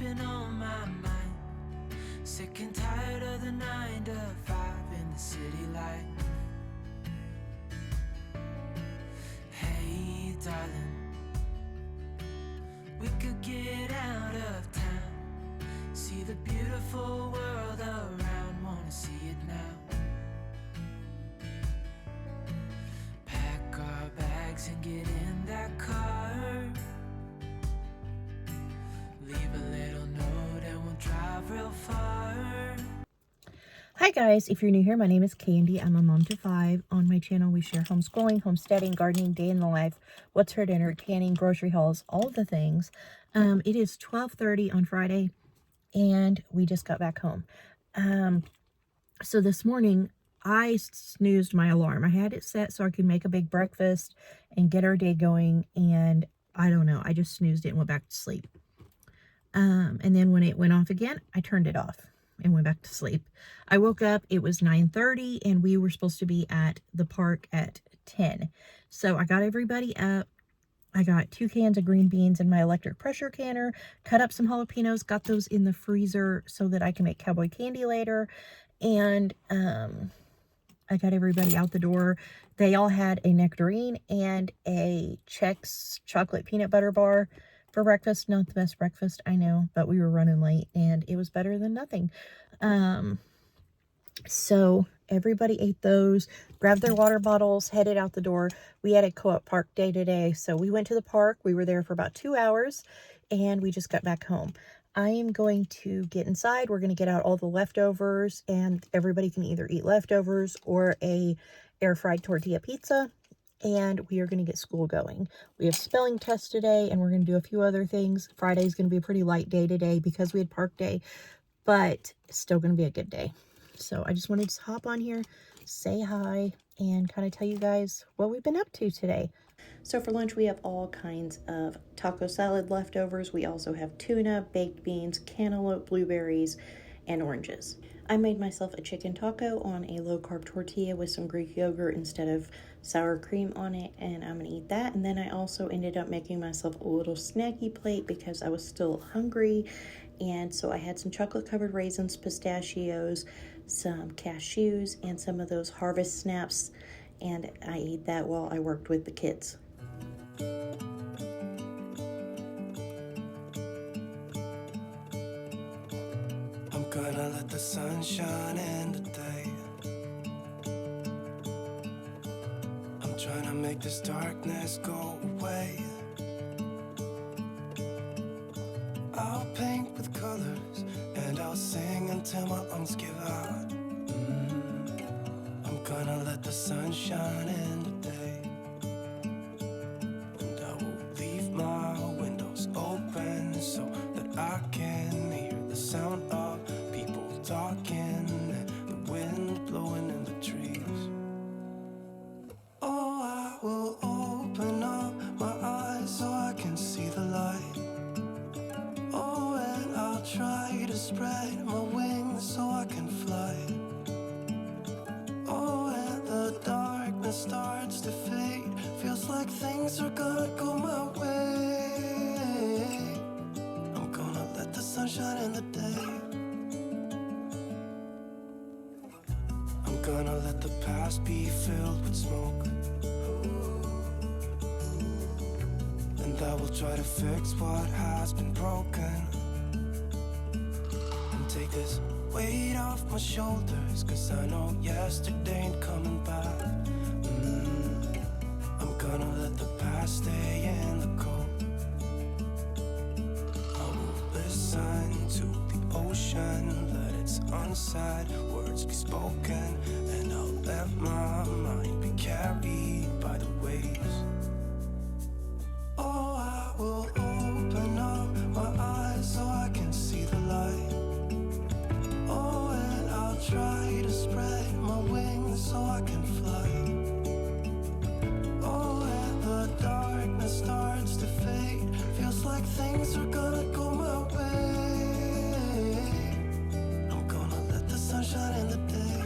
been on my mind. Sick and tired of the 9 to 5 in the city light. Hey, darling, we could get out of town, see the beautiful world around, wanna see it now. Pack our bags and get in that car, leave a little note and we'll drive real far. Hi guys, if you're new here, my name is Candy. I'm a mom to 5. On my channel, we share homeschooling, homesteading, gardening, day in the life, what's for dinner, canning, grocery hauls, all of the things. It is 12:30 on Friday, and we just got back home. So this morning, I snoozed my alarm. I had it set so I could make a big breakfast and get our day going, and I don't know, I just snoozed it and went back to sleep. And then when it went off again, I turned it off and went back to sleep. I woke up, it was 9:30, and we were supposed to be at the park at 10. So I got everybody up. I got 2 cans of green beans in my electric pressure canner, cut up some jalapenos, got those in the freezer so that I can make cowboy candy later. And I got everybody out the door. They all had a nectarine and a Chex chocolate peanut butter bar for breakfast. Not the best breakfast, I know, but we were running late and it was better than nothing. So everybody ate those, grabbed their water bottles, headed out the door. We had a co-op park day today, so we went to the park. We were there for about 2 hours and we just got back home. I am going to get inside. We're going to get out all the leftovers, and everybody can either eat leftovers or a air fried tortilla pizza. And we are going to get school going. We have spelling tests today, and we're going to do a few other things. Friday is going to be a pretty light day today because we had park day, but it's still going to be a good day. So I just wanted to hop on here, say hi, and kind of tell you guys what we've been up to today. So for lunch, we have all kinds of taco salad leftovers. We also have tuna, baked beans, cantaloupe, blueberries, and oranges. I made myself a chicken taco on a low-carb tortilla with some Greek yogurt instead of sour cream on it, and I'm going to eat that. And then I also ended up making myself a little snacky plate because I was still hungry. And so I had some chocolate-covered raisins, pistachios, some cashews, and some of those Harvest Snaps. And I ate that while I worked with the kids. I'm gonna let the sun shine in today. I'm trying to make this darkness go away. I'll paint with colors and I'll sing until my lungs give out. I'm gonna let the sun shine in today. And I will leave my windows open so that I can hear the sound of people talking and the wind blowing in the trees. Oh, I will open up my eyes so I can see the light. Oh, and I'll try to spread my wings so I can fly. Oh, and the darkness starts to fade. Feels like things are gonna go my way. I'm gonna let the sun shine in the day. I'm gonna let the past be filled with smoke. And I will try to fix what has been broken. And take this weight off my shoulders, 'cause I know yesterday ain't coming back. I'm gonna let the past stay in the cold. I will listen to the ocean, let its unsaid words be spoken, and I'll let my mind be carried by the waves. Oh, I will open up my eyes so I can see the light. Oh, and I'll try to spread my wings so I can fly. Oh, and the darkness starts to fade. Feels like things are gonna go my way. I'm gonna let the sun shine in the day.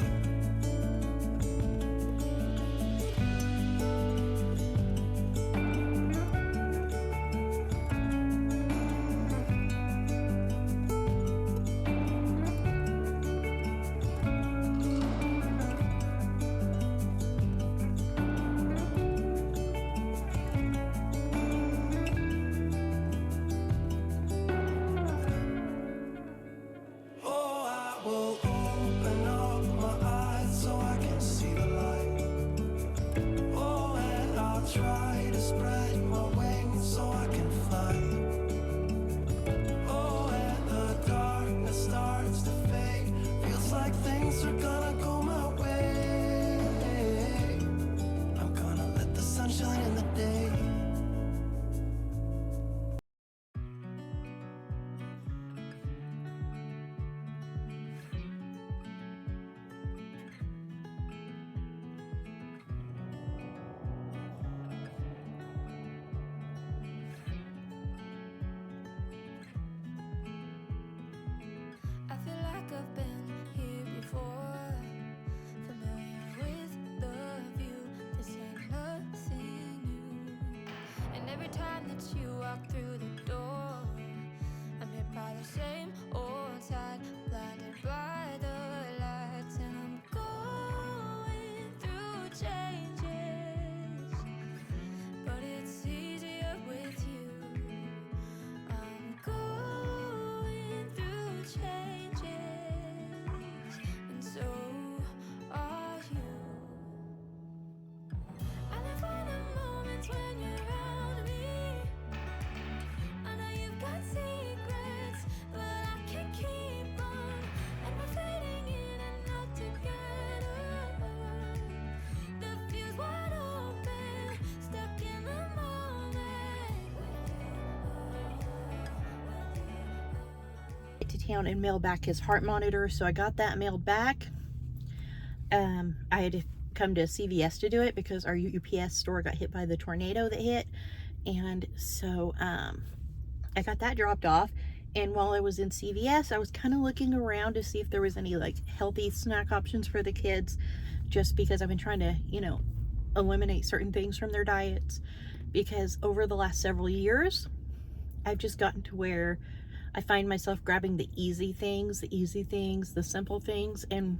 every time that you walk through the door, I'm hit by the same old tide, blinded by the lights, and I'm going through changes, but it's easier with you. I'm going through changes, and so are you. I live for the moments when you're around me. I know you've got secrets, but I can't keep on, and we're fading in and out together. The fuse wide open, stuck in the moment. To town and mail back his heart monitor, so I got that mailed back. I had to come to CVS to do it because our UPS store got hit by the tornado that hit, and so I got that dropped off. And while I was in CVS, I was kind of looking around to see if there was any like healthy snack options for the kids, just because I've been trying to, you know, eliminate certain things from their diets, because over the last several years I've just gotten to where I find myself grabbing the easy things, the simple things. And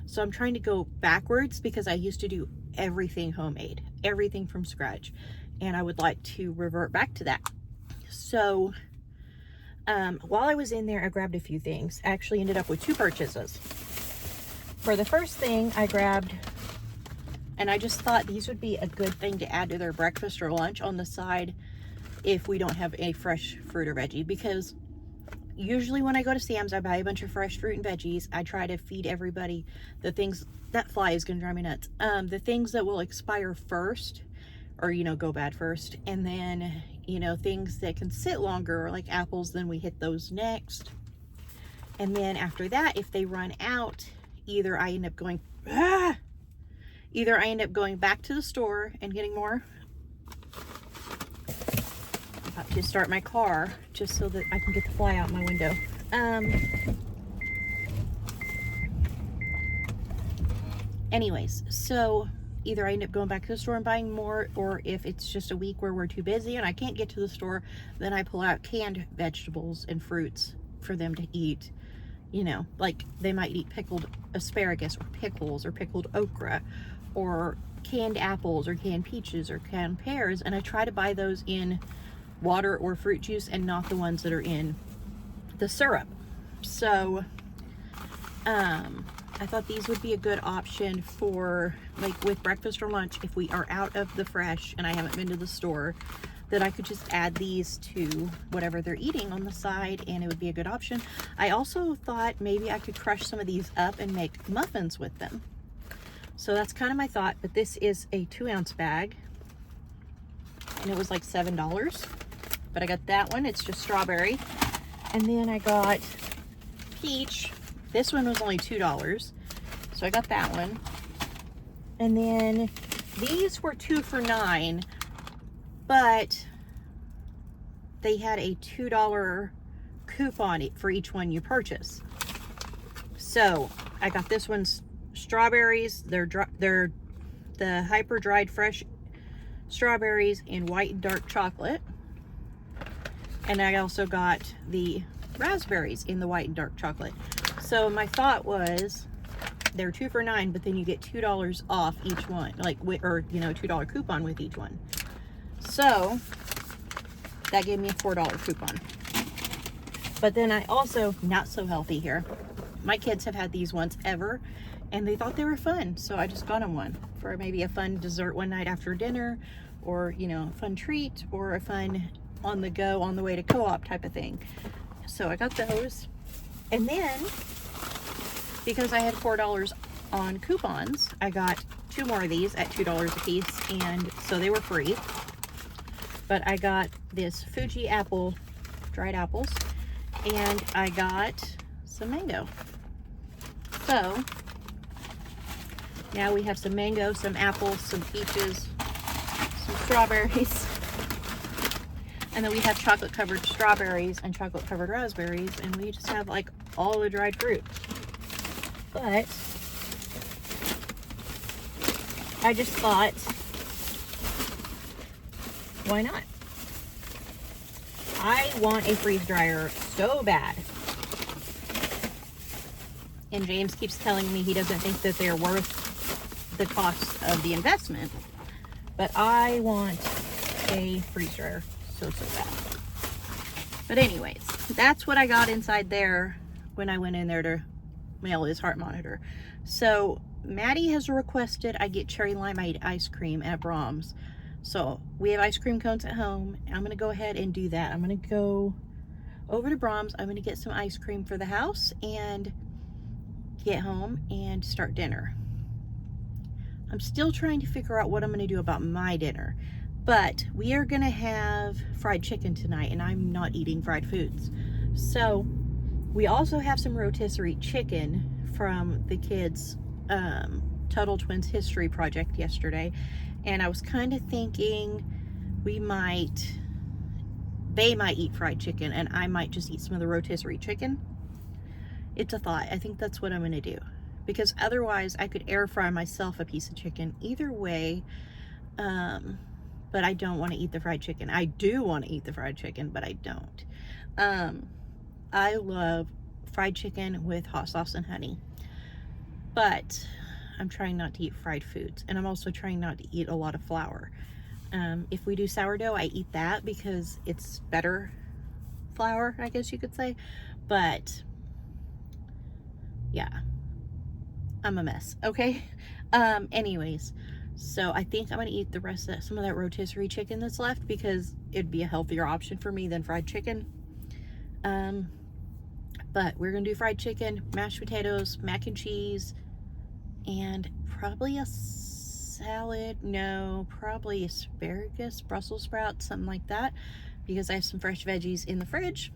so I'm trying to go backwards, because I used to do everything homemade, everything from scratch. And I would like to revert back to that. So while I was in there, I grabbed a few things. I actually ended up with 2 purchases. For the first thing, I grabbed, and I just thought these would be a good thing to add to their breakfast or lunch on the side if we don't have a fresh fruit or veggie, because usually when I go to Sam's, I buy a bunch of fresh fruit and veggies. I try to feed everybody the things, that fly is gonna drive me nuts. The things that will expire first, or, you know, go bad first. And then, you know, things that can sit longer, like apples, then we hit those next. And then after that, if they run out, either I end up going back to the store and getting more. I'm about to start my car just so that I can get the fly out my window. Anyways, so either I end up going back to the store and buying more, or if it's just a week where we're too busy and I can't get to the store, then I pull out canned vegetables and fruits for them to eat. You know, like they might eat pickled asparagus or pickles or pickled okra, or canned apples or canned peaches or canned pears, and I try to buy those in water or fruit juice and not the ones that are in the syrup. So I thought these would be a good option for like with breakfast or lunch if we are out of the fresh and I haven't been to the store, that I could just add these to whatever they're eating on the side, and it would be a good option. I also thought maybe I could crush some of these up and make muffins with them. So that's kind of my thought, but this is a 2-ounce bag and it was like $7, but I got that one. It's just strawberry. And then I got peach. This one was only $2, so I got that one. And then these were 2 for $9, but they had a $2 coupon for each one you purchase. So I got this one's strawberries. They're the hyper dried fresh strawberries in white and dark chocolate. And I also got the raspberries in the white and dark chocolate. So my thought was, they're 2 for $9, but then you get $2 off each one, like, or, you know, $2 coupon with each one. So that gave me a $4 coupon. But then I also, not so healthy here, my kids have had these once ever and they thought they were fun, so I just got them one for maybe a fun dessert one night after dinner, or, you know, a fun treat, or a fun on the go on the way to co-op type of thing. So I got those. And then because I had $4 on coupons, I got 2 more of these at $2 a piece, and so they were free. But I got this Fuji apple, dried apples, and I got some mango. So now we have some mango, some apples, some peaches, some strawberries, and then we have chocolate covered strawberries and chocolate covered raspberries, and we just have like all the dried fruit. But I just thought, why not? I want a freeze dryer so bad. And James keeps telling me he doesn't think that they're worth the cost of the investment. But I want a freeze dryer so bad. But anyways, that's what I got inside there when I went in there to mail his heart monitor. So Maddie has requested I get cherry limeade ice cream at Brahms. So we have ice cream cones at home. I'm gonna go ahead and do that. I'm gonna go over to Brahms. I'm gonna get some ice cream for the house and get home and start dinner. I'm still trying to figure out what I'm gonna do about my dinner, but we are gonna have fried chicken tonight, and I'm not eating fried foods. So we also have some rotisserie chicken from the kids' Tuttle Twins history project yesterday, and I was kind of thinking they might eat fried chicken and I might just eat some of the rotisserie chicken. It's a thought. I think that's what I'm gonna do, because otherwise I could air fry myself a piece of chicken either way. But I don't want to eat the fried chicken. I do want to eat the fried chicken, but I don't. I love fried chicken with hot sauce and honey, but I'm trying not to eat fried foods, and I'm also trying not to eat a lot of flour. If we do sourdough, I eat that because it's better flour, I guess you could say. But yeah, I'm a mess, okay? Anyways, so I think I'm gonna eat the rest of some of that rotisserie chicken that's left, because it'd be a healthier option for me than fried chicken. But we're gonna do fried chicken, mashed potatoes, mac and cheese, and probably a salad. No, probably asparagus, Brussels sprouts, something like that, because I have some fresh veggies in the fridge.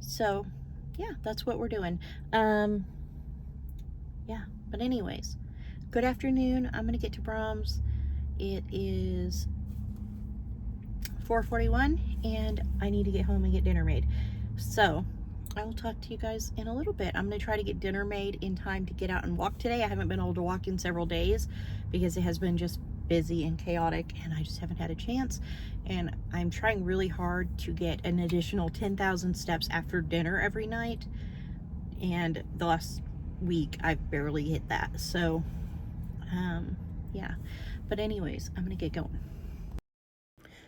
So yeah, that's what we're doing. Yeah, but anyways, good afternoon. I'm gonna get to Brahms. It is 4:41 and I need to get home and get dinner made. So I will talk to you guys in a little bit. I'm gonna try to get dinner made in time to get out and walk today. I haven't been able to walk in several days because it has been just busy and chaotic, and I just haven't had a chance. And I'm trying really hard to get an additional 10,000 steps after dinner every night, and the last week I've barely hit that. So yeah, but anyways, I'm gonna get going.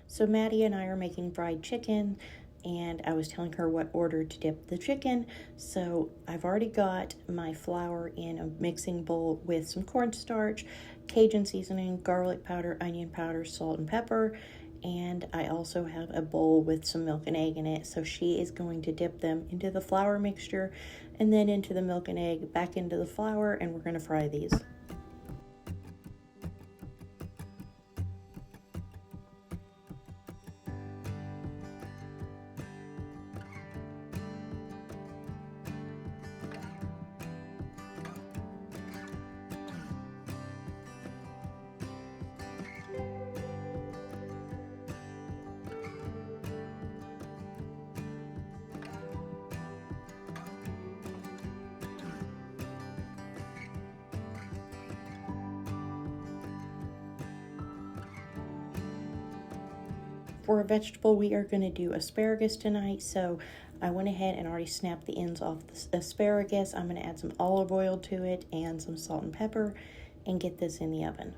So Maddie and I are making fried chicken, and I was telling her what order to dip the chicken. So I've already got my flour in a mixing bowl with some cornstarch, Cajun seasoning, garlic powder, onion powder, salt and pepper, and I also have a bowl with some milk and egg in it. So she is going to dip them into the flour mixture and then into the milk and egg, back into the flour, and we're going to fry these. For a vegetable, we are going to do asparagus tonight, so I went ahead and already snapped the ends off the asparagus. I'm going to add some olive oil to it and some salt and pepper and get this in the oven.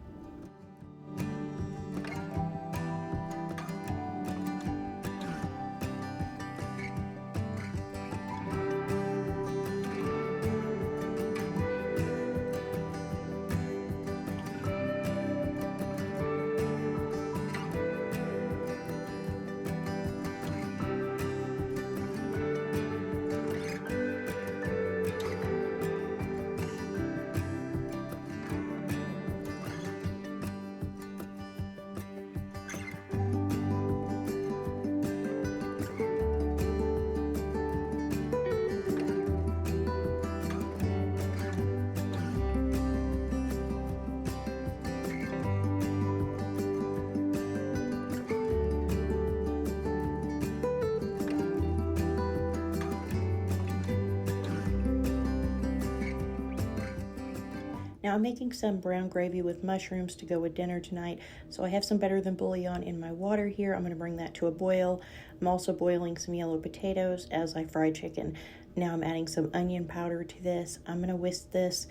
Now I'm making some brown gravy with mushrooms to go with dinner tonight. So I have some better than bouillon in my water here. I'm going to bring that to a boil. I'm also boiling some yellow potatoes as I fry chicken. Now I'm adding some onion powder to this. I'm going to whisk this,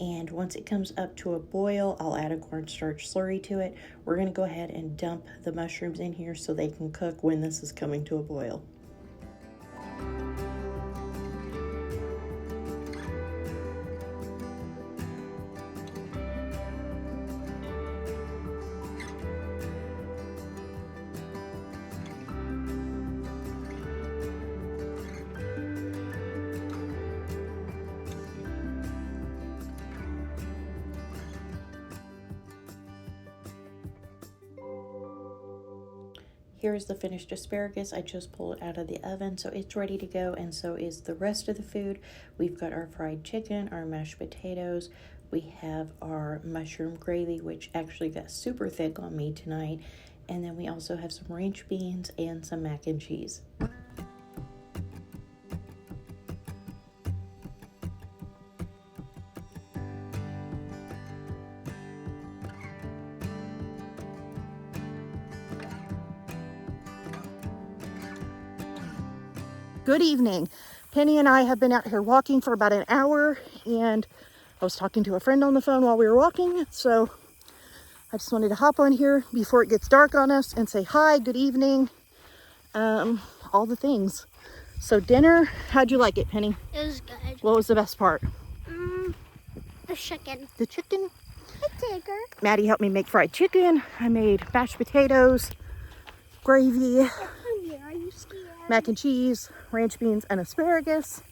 and once it comes up to a boil, I'll add a cornstarch slurry to it. We're going to go ahead and dump the mushrooms in here so they can cook when this is coming to a boil. Here is the finished asparagus. I just pulled it out of the oven, so it's ready to go, and so is the rest of the food. We've got our fried chicken, our mashed potatoes. We have our mushroom gravy, which actually got super thick on me tonight. And then we also have some ranch beans and some mac and cheese. Good evening. Penny and I have been out here walking for about an hour, and I was talking to a friend on the phone while we were walking, so I just wanted to hop on here before it gets dark on us and say hi, good evening, all the things. So dinner, how'd you like it, Penny? It was good. What was the best part? The chicken. The chicken? The tiger. Maddie helped me make fried chicken. I made mashed potatoes, gravy, Are you scared? mac and cheese, ranch beans, and asparagus,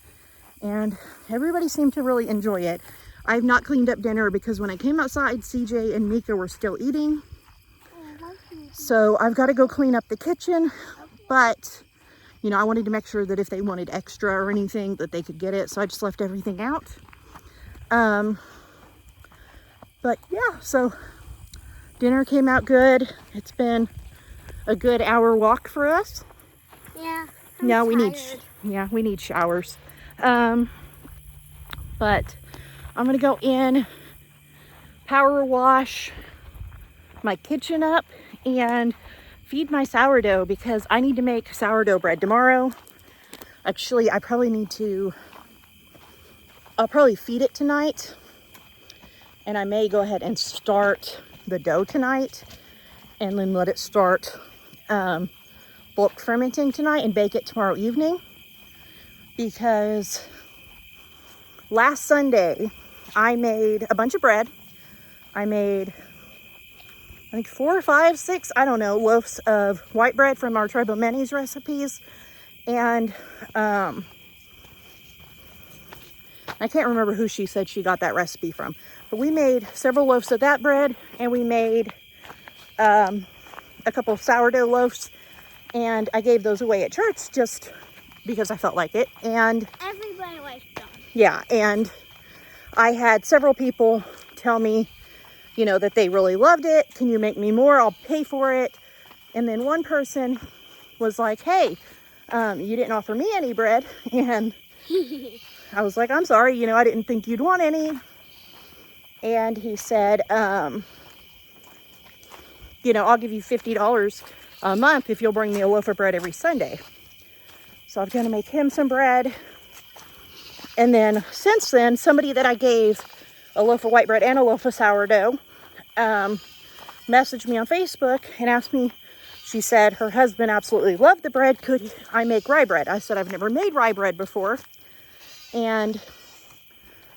and everybody seemed to really enjoy it. I've not cleaned up dinner because when I came outside, CJ and Meeker were still eating. So I've got to go clean up the kitchen, but you know, I wanted to make sure that if they wanted extra or anything that they could get it, so I just left everything out. But yeah, so dinner came out good. It's been a good hour walk for us. Yeah. Now we need, tired. we need showers. But I'm gonna go in, power wash my kitchen up, and feed my sourdough because I need to make sourdough bread tomorrow. Actually, I'll probably feed it tonight, and I may go ahead and start the dough tonight and then let it start bulk fermenting tonight and bake it tomorrow evening, because last Sunday I made a bunch of bread. I made, I think 4 or 5, 6, I don't know, loaves of white bread from our Tribe of Many's recipes, and I can't remember who she said she got that recipe from, but we made several loaves of that bread, and we made a couple of sourdough loaves, and I gave those away at church just because I felt like it. And Everybody likes them. yeah, and I had several people tell me, you know, that they really loved it. Can you make me more? I'll pay for it. And then one person was like, hey, you didn't offer me any bread. And I was like, I'm sorry, you know, I didn't think you'd want any. And he said, you know, I'll give you $50 a month if you'll bring me a loaf of bread every Sunday. So I'm gonna make him some bread. And then since then, somebody that I gave a loaf of white bread and a loaf of sourdough messaged me on Facebook and asked me, she said her husband absolutely loved the bread. Could I make rye bread? I said, I've never made rye bread before. And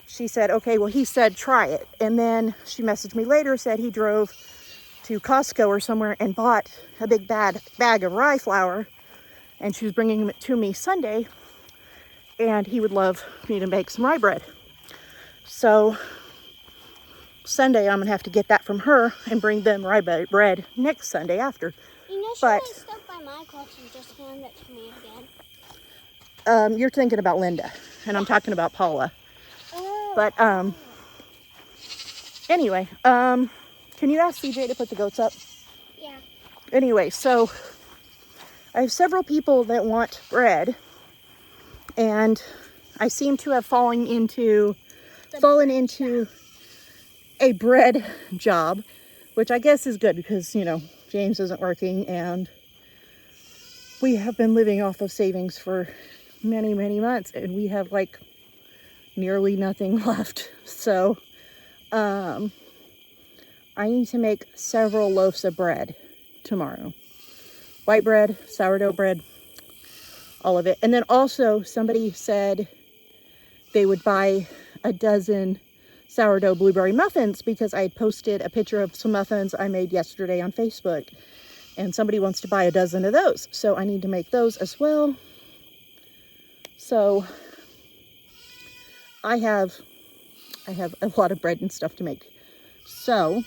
she said, okay, well, he said, try it. And then she messaged me later, said he drove to Costco or somewhere and bought a big bag of rye flour, and she was bringing it to me Sunday, and he would love me to make some rye bread. So Sunday I'm gonna have to get that from her and bring them rye bread next Sunday after. You know, she But might stop by my house and just hand it to me again. You're thinking about Linda, and I'm talking about Paula. Oh. But anyway, can you ask CJ to put the goats up? Yeah. Anyway, so I have several people that want bread, and I seem to have fallen into a bread job, which I guess is good because, you know, James isn't working and we have been living off of savings for many, many months, and we have like nearly nothing left. So I need to make several loaves of bread tomorrow. White bread, sourdough bread, all of it. And then also somebody said they would buy a dozen sourdough blueberry muffins because I had posted a picture of some muffins I made yesterday on Facebook, and somebody wants to buy a dozen of those. So I need to make those as well. So I have a lot of bread and stuff to make. So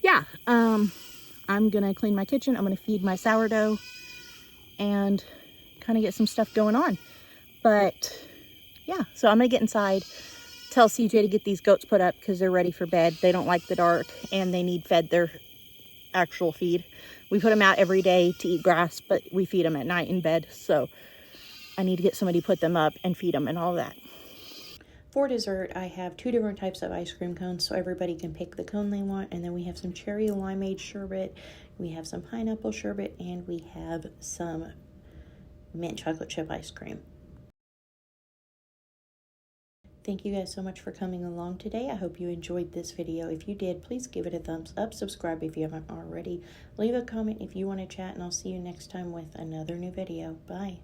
yeah, I'm gonna clean my kitchen. I'm gonna feed my sourdough and kind of get some stuff going on. But yeah, so I'm gonna get inside, tell CJ to get these goats put up because they're ready for bed. They don't like the dark and they need fed their actual feed. We put them out every day to eat grass, but we feed them at night in bed. So I need to get somebody to put them up and feed them and all that. For dessert, I have 2 different types of ice cream cones so everybody can pick the cone they want. And then we have some cherry limeade sherbet, we have some pineapple sherbet, and we have some mint chocolate chip ice cream. Thank you guys so much for coming along today. I hope you enjoyed this video. If you did, please give it a thumbs up. Subscribe if you haven't already. Leave a comment if you want to chat, and I'll see you next time with another new video. Bye.